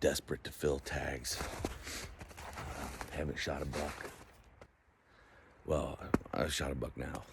desperate to fill tags. Haven't shot a buck. Well, I shot a buck now.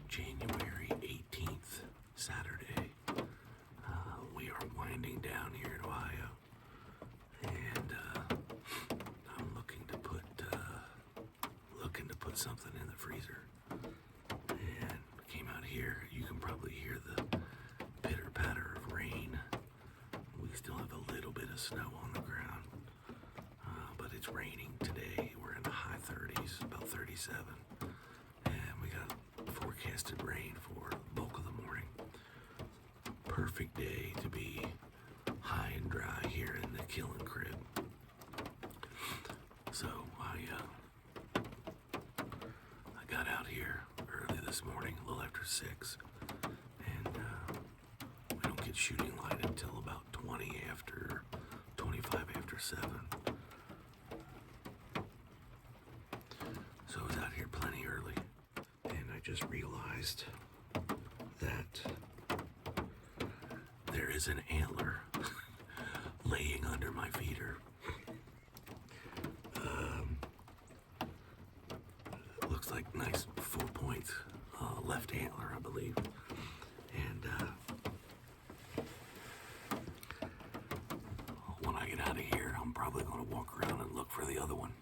January 18th, Saturday. We are winding down here in Ohio, and I'm looking to put something in the freezer. And came out here. You can probably hear the pitter patter of rain. We still have a little bit of snow on the ground, but it's raining today. We're in the high 30s, about 37. We got forecasted rain for the bulk of the morning. Perfect day to be high and dry here in the killing crib. So I got out here early this morning, a little after 6, and we don't get shooting light until about 25 after 7. So I was out here plenty early. I just realized that there is an antler laying under my feeder. Looks like nice 4-point left antler, I believe. And when I get out of here, I'm probably going to walk around and look for the other one.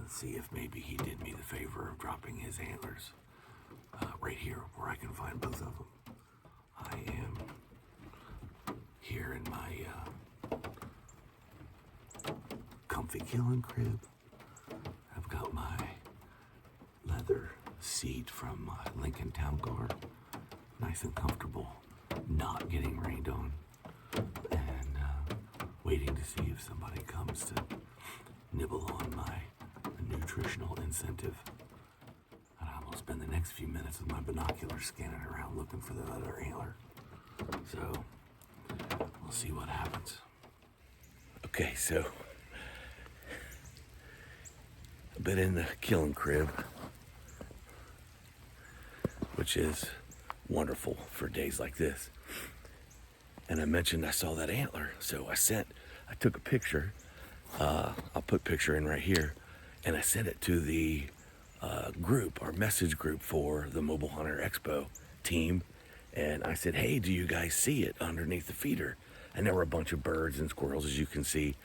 See if maybe he did me the favor of dropping his antlers right here where I can find both of them. I am here in my comfy killing crib. I've got my leather seat from my Lincoln Town Car, nice and comfortable, not getting rained on, and waiting to see if somebody comes to nibble on my nutritional incentive. And I'm gonna spend the next few minutes with my binoculars scanning around looking for the other antler. So we'll see what happens. Okay, so I've been in the killing crib, which is wonderful for days like this. And I mentioned I saw that antler, so I took a picture. I'll put picture in right here, and I sent it to the group, our message group for the Mobile Hunter Expo team. And I said, hey, do you guys see it underneath the feeder? And there were a bunch of birds and squirrels, as you can see.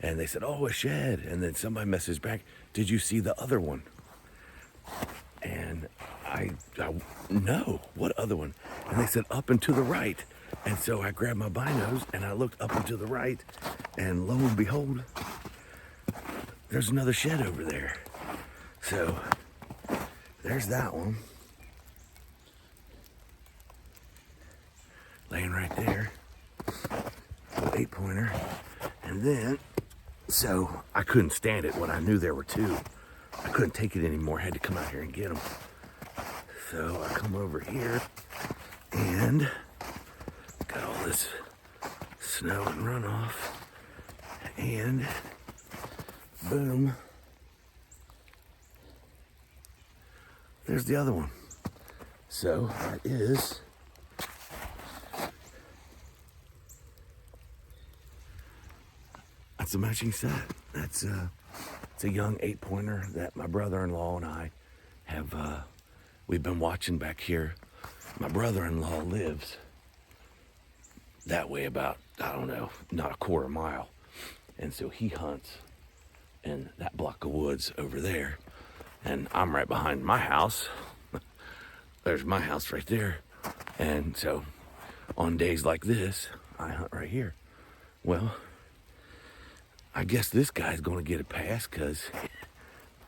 And they said, oh, a shed. And then somebody messaged back, did you see the other one? And I no, what other one? And they said, up and to the right. And so I grabbed my binos and I looked up and to the right, and lo and behold, there's another shed over there. So there's that one laying right there, little 8-pointer. And then, so I couldn't stand it when I knew there were two. I couldn't take it anymore. I had to come out here and get them. So I come over here and got all this snow and runoff, and boom, there's the other one. So that's a matching set. It's a young 8-pointer that my brother-in-law and I have, we've been watching back here. My brother-in-law lives that way about, I don't know, not a quarter mile. And so he hunts in that block of woods over there. And I'm right behind my house. There's my house right there. And so on days like this, I hunt right here. Well, I guess this guy's going to get a pass because,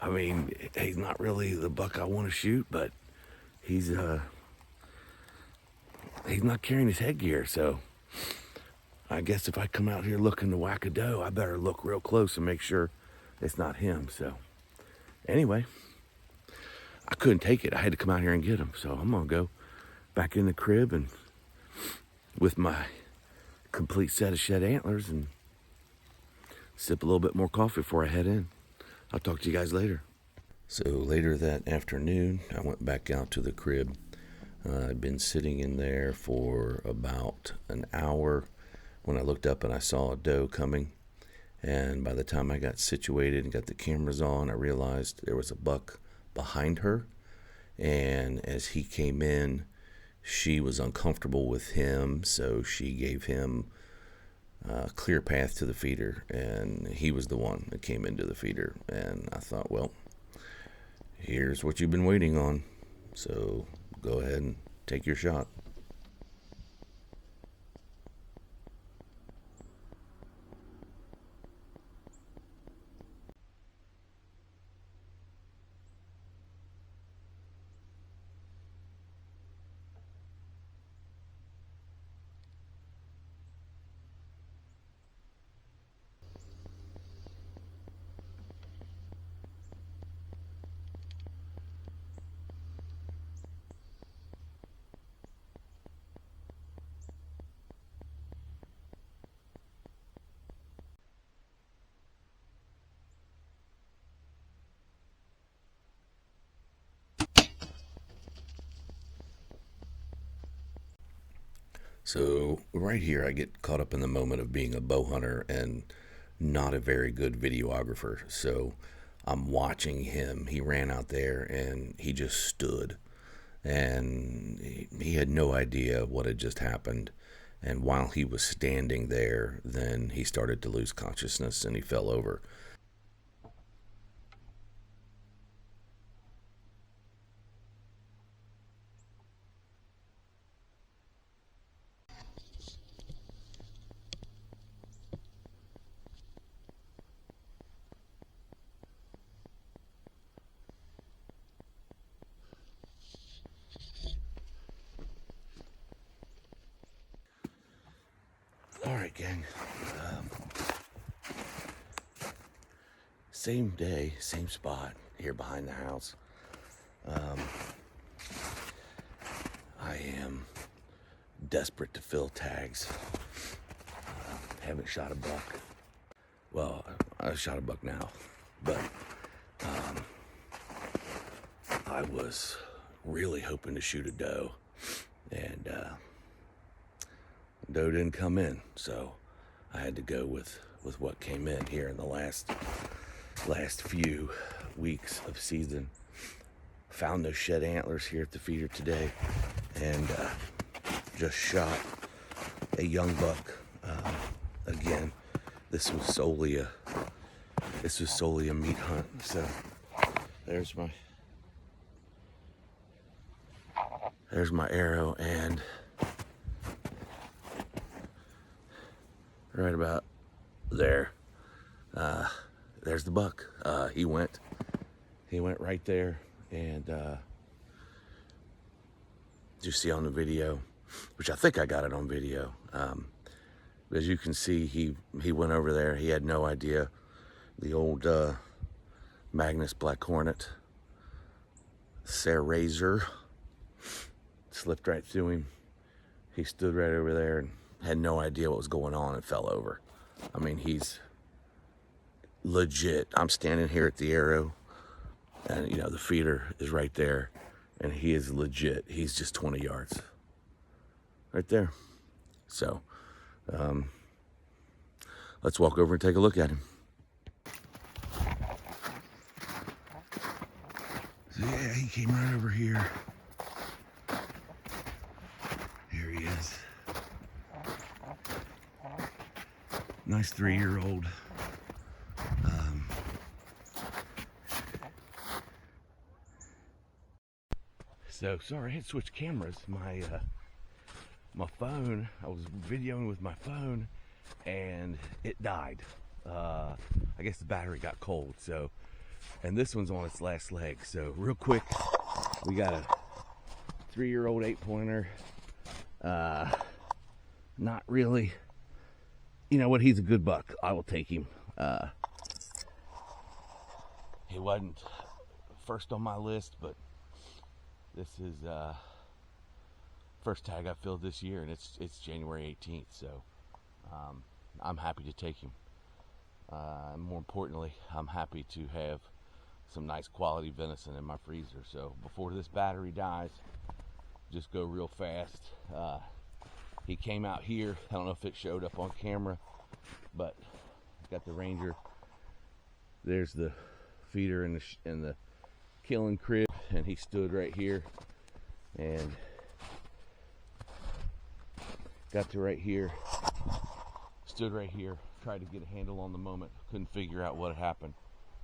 I mean, he's not really the buck I want to shoot, but he's not carrying his headgear. So I guess if I come out here looking to whack a doe, I better look real close and make sure it's not him. So anyway, I couldn't take it. I had to come out here and get him. So I'm gonna go back in the crib and with my complete set of shed antlers and sip a little bit more coffee before I head in. I'll talk to you guys later. So later that afternoon, I went back out to the crib. I'd been sitting in there for about an hour when I looked up and I saw a doe coming. And by the time I got situated and got the cameras on, I realized there was a buck behind her. And as he came in, she was uncomfortable with him, so she gave him a clear path to the feeder, and he was the one that came into the feeder. And I thought, well, here's what you've been waiting on, so go ahead and take your shot. So right here, I get caught up in the moment of being a bow hunter and not a very good videographer. So I'm watching him. He ran out there and he just stood, and he had no idea what had just happened. And while he was standing there, then he started to lose consciousness and he fell over. All right, gang. Same day, same spot here behind the house. I am desperate to fill tags. Haven't shot a buck. Well, I shot a buck now, but I was really hoping to shoot a doe, and doe didn't come in, so I had to go with what came in here in the last few weeks of season. Found those shed antlers here at the feeder today, and just shot a young buck. Again, this was solely a meat hunt. So there's my arrow, and right about there, there's the buck. He went right there, and you see on the video, which I think I got it on video. As you can see, he went over there. He had no idea. The old Magnus Black Hornet Serrazer slipped right through him. He stood right over there and had no idea what was going on and fell over. I mean, he's legit. I'm standing here at the arrow, and the feeder is right there, and he is legit. He's just 20 yards right there. So let's walk over and take a look at him. So yeah, he came right over here. Here he is. Nice 3-year-old. So sorry, I had to switch cameras. My phone, I was videoing with my phone, and it died. I guess the battery got cold. So, and this one's on its last leg. So real quick, we got a 3-year-old 8-pointer. Not really you know what? He's a good buck. I will take him. He wasn't first on my list, but this is first tag I filled this year, and it's January 18th, so I'm happy to take him. More importantly, I'm happy to have some nice quality venison in my freezer. So before this battery dies, just go real fast. He came out here. I don't know if it showed up on camera, but got the Ranger. There's the feeder and the killing crib, and he stood right here and got to right here, stood right here, tried to get a handle on the moment, couldn't figure out what had happened.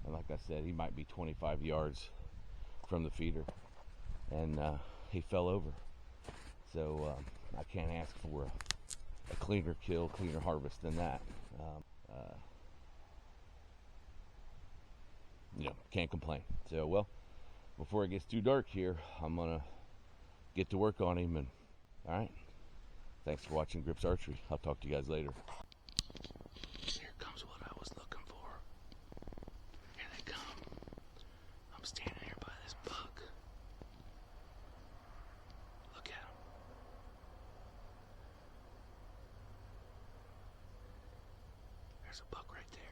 And like I said, he might be 25 yards from the feeder, and he fell over. So I can't ask for a cleaner kill, cleaner harvest than that. Can't complain. So, well, before it gets too dark here, I'm gonna get to work on him. And all right, thanks for watching Grips Archery. I'll talk to you guys later. Here comes what I was looking for. Here they come. I'm standing here by this buck. Look at him. There's a buck right there.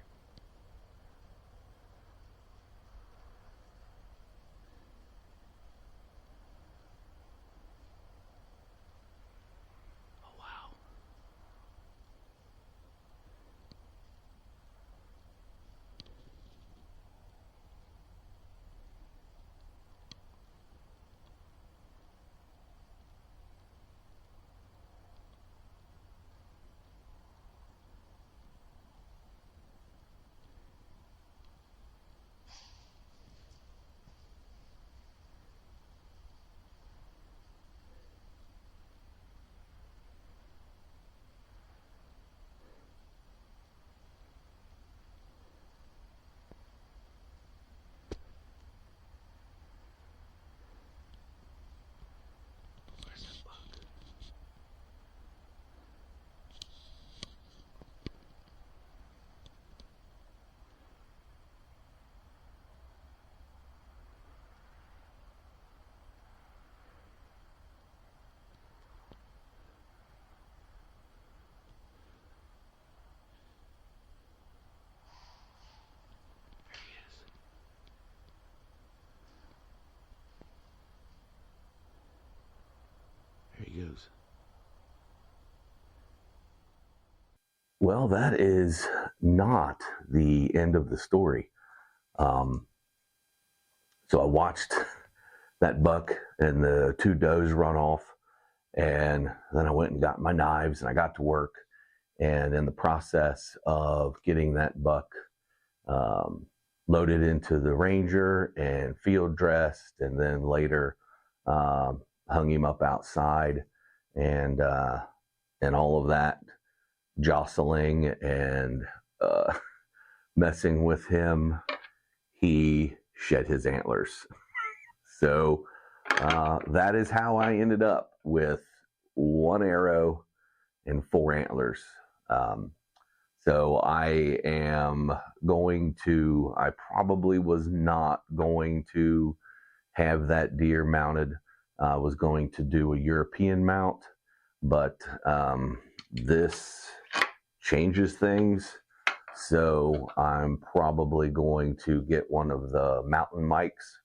There he goes. Well, that is not the end of the story. So I watched that buck and the two does run off, and then I went and got my knives and I got to work. And in the process of getting that buck loaded into the Ranger and field dressed, and then later hung him up outside, and all of that jostling and messing with him, he shed his antlers. So that is how I ended up with one arrow and 4 antlers. So I probably was not going to have that deer mounted. I was going to do a European mount, but this changes things. So I'm probably going to get one of the mountain mics,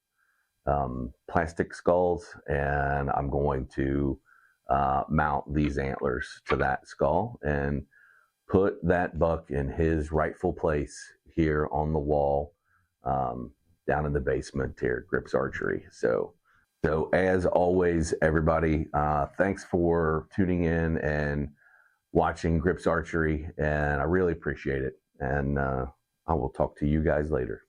plastic skulls, and I'm going to mount these antlers to that skull and put that buck in his rightful place here on the wall, down in the basement here at Grips Archery. So as always, everybody, thanks for tuning in and watching Grips Archery, and I really appreciate it. And I will talk to you guys later.